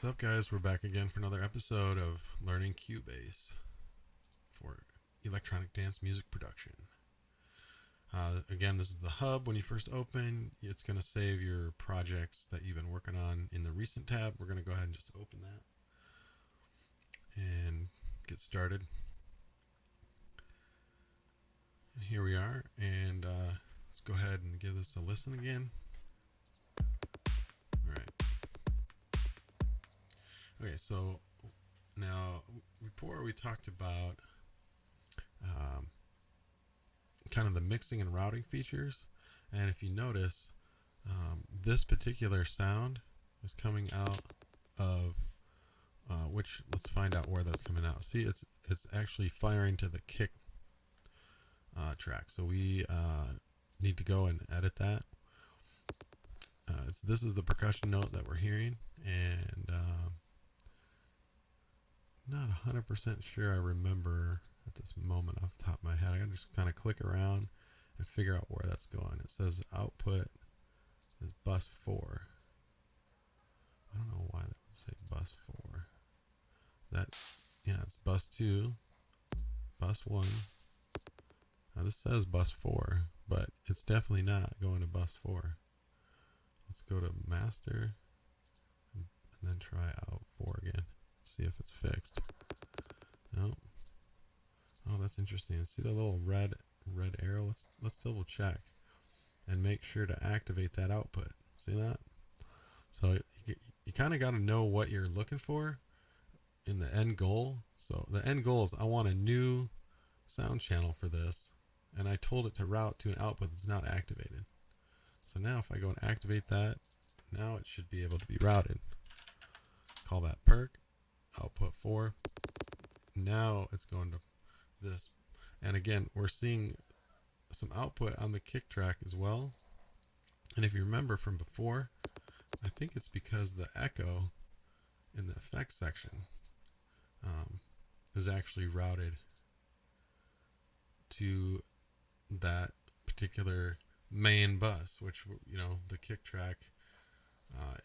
What's up, guys? We're back again for another episode of Learning Cubase for electronic dance music production. Again, this is the hub. When you first open, it's going to save your projects that you've been working on in the recent tab. We're going to go ahead and just open that and get started. And here we are, and let's go ahead and give this a listen again. All right. Okay, so now before we talked about kind of the mixing and routing features, and if you notice, this particular sound is coming out of which, let's find out where that's coming out. See, it's actually firing to the kick track, so we need to go and edit that. This is the percussion note that we're hearing, and not 100% sure I remember at this moment off the top of my head. I gotta just kind of click around and figure out where that's going. It says output is bus 4. I don't know why that would say bus 4. It's bus 2, bus 1. Now this says bus 4, but it's definitely not going to bus 4. Let's go to master and then try out 4 again. See if it's fixed. No. Oh, that's interesting. See the little red arrow? Let's double check and make sure to activate that output. See that? So you kind of got to know what you're looking for in the end goal. So the end goal is I want a new sound channel for this, and I told it to route to an output that's not activated. So now if I go and activate that, now it should be able to be routed. Call that perk. Output 4. Now it's going to this, and again we're seeing some output on the kick track as well. And if you remember from before, I think it's because the echo in the effects section is actually routed to that particular main bus, which, you know, the kick track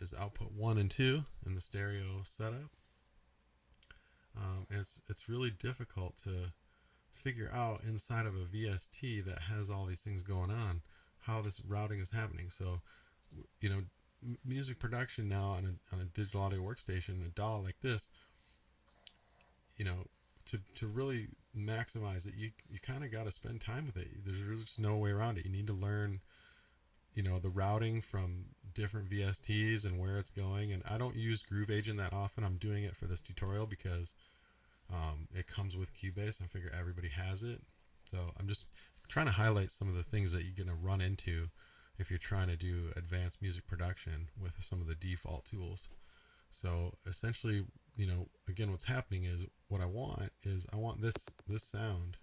is output 1 and 2 in the stereo setup. And it's really difficult to figure out inside of a VST that has all these things going on how this routing is happening. So, you know, music production now on a digital audio workstation, a DAW like this, you know, to really maximize it, you kind of got to spend time with it. There's really just no way around it. You need to learn, you know, the routing from different VSTs and where it's going. And I don't use Groove Agent that often. I'm doing it for this tutorial because it comes with Cubase. I figure everybody has it. So I'm just trying to highlight some of the things that you're going to run into if you're trying to do advanced music production with some of the default tools. So essentially, you know, again, what's happening is what I want this sound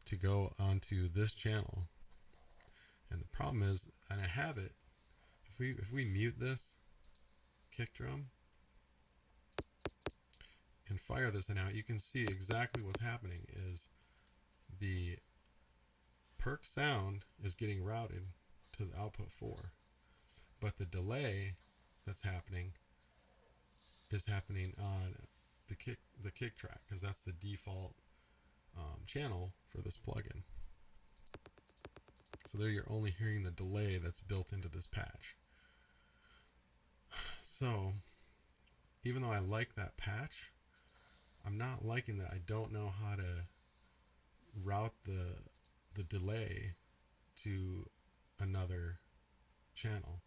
to go onto this channel. And the problem is, and I have it, if we mute this kick drum and fire this out, you can see exactly what's happening is the perk sound is getting routed to the output 4, but the delay that's happening is happening on the kick track, because that's the default channel for this plugin. So there you're only hearing the delay that's built into this patch. So even though I like that patch, I'm not liking that I don't know how to route the delay to another channel.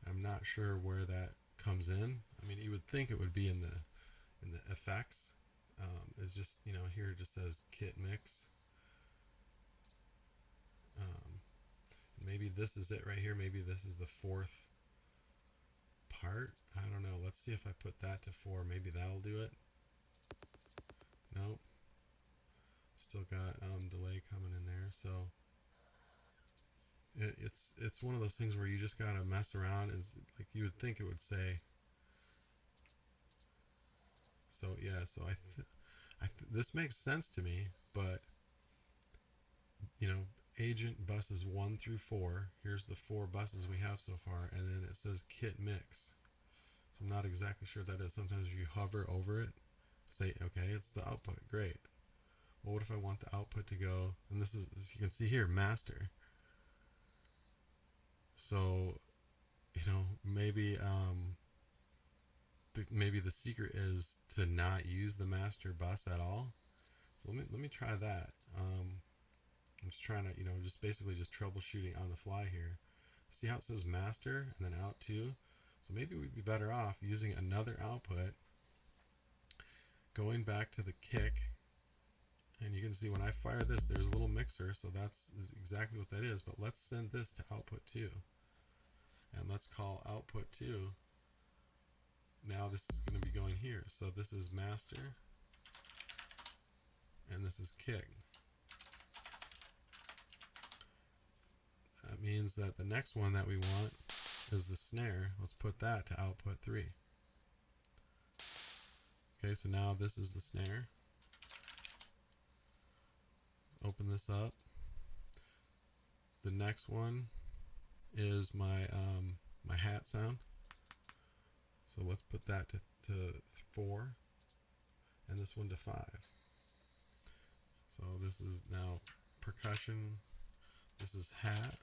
I'm not sure where that comes in. I mean, you would think it would be in the effects. It's just, you know, here it just says kit mix. Maybe this is it right here. Maybe this is the 4th part. I don't know. Let's see if I put that to 4. Maybe that'll do it. Nope. Still got delay coming in there. So it's one of those things where you just gotta mess around. It's like you would think it would say. So yeah. So this makes sense to me, but you know, agent buses 1 through 4. Here's the 4 buses we have so far, and then it says kit mix. So I'm not exactly sure what that is. Sometimes you hover over it, say, okay, it's the output. Great. Well, what if I want the output to go, and this is, as you can see here, master. So, maybe maybe the secret is to not use the master bus at all. So let me try that. I'm just trying to, just basically just troubleshooting on the fly here. See how it says master and then out 2? So maybe we'd be better off using another output, going back to the kick, and you can see when I fire this, there's a little mixer, so that's exactly what that is. But let's send this to output 2, and let's call output 2. Now this is going to be going here. So this is master, and this is kick. That means that the next one that we want is the snare. Let's put that to output 3. Okay, so now this is the snare. Let's open this up. The next one is my my hat sound. So let's put that to 4, and this one to 5. So this is now percussion. This is hat,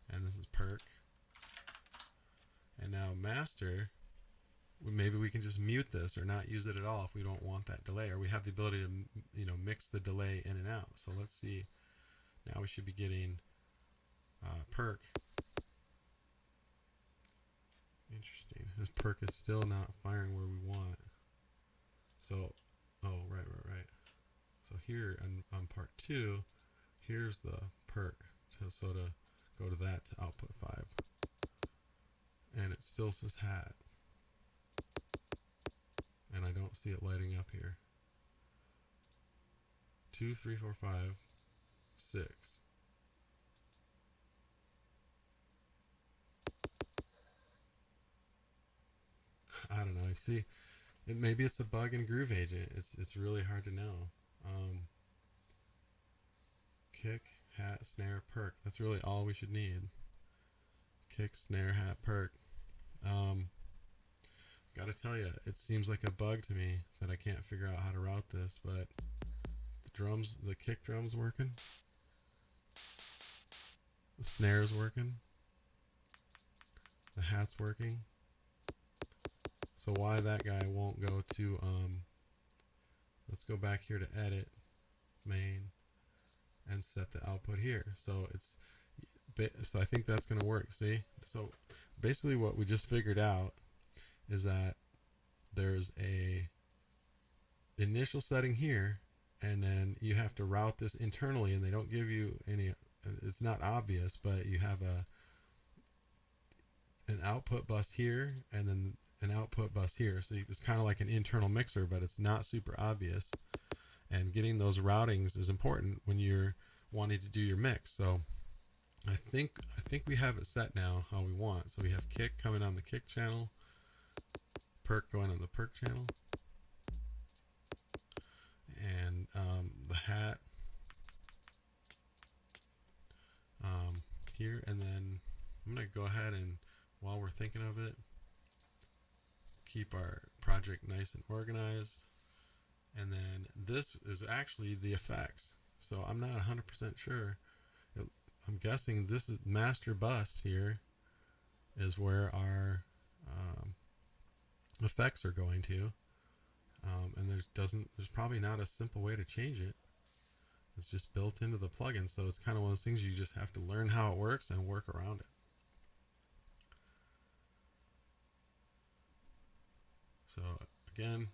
and this is perk. And now master, maybe we can just mute this or not use it at all if we don't want that delay, or we have the ability to mix the delay in and out. So let's see. Now we should be getting perk. Interesting. This perk is still not firing where we want. So, oh, right. So here on part 2, here's the perk. So to go to that to output 5. And it still says hat. And I don't see it lighting up here. 2, 3, 4, 5, 6. I don't know. You see, maybe it's a bug in Groove Agent. It's really hard to know. Kick, hat, snare, perk. That's really all we should need. Kick, snare, hat, perk. Gotta tell you, it seems like a bug to me that I can't figure out how to route this, but the kick drum's working. The snare's working. The hat's working. So why that guy won't go to, let's go back here to edit, main, and set the output here. So so I think that's going to work. See? So basically what we just figured out is that there's a initial setting here, and then you have to route this internally, and they don't give you any, it's not obvious, but you have an output bus here and then an output bus here. So it's kind of like an internal mixer, but it's not super obvious. And getting those routings is important when you're wanting to do your mix. So I think we have it set now how we want. So we have kick coming on the kick channel, perk going on the perk channel, and the hat here. And then I'm going to go ahead and, while we're thinking of it, keep our project nice and organized. And then this is actually the effects. So I'm not 100% sure. I'm guessing this is master bus here is where our effects are going to. And there's probably not a simple way to change it. It's just built into the plugin. So it's kind of one of those things you just have to learn how it works and work around it. So again,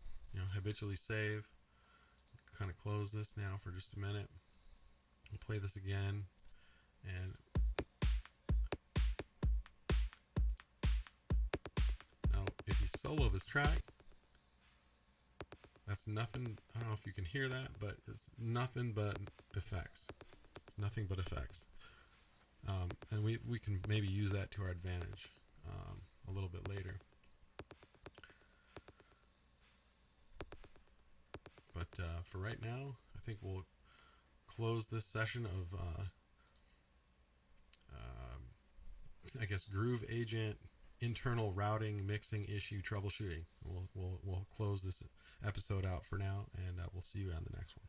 habitually save. Kind of close this now for just a minute. We'll play this again, and now if you solo this track, that's nothing. I don't know if you can hear that, but it's nothing but effects. It's nothing but effects, and we can maybe use that to our advantage a little bit later. But for right now, I think we'll close this session of, I guess, Groove Agent internal routing mixing issue troubleshooting. We'll close this episode out for now, and we'll see you on the next one.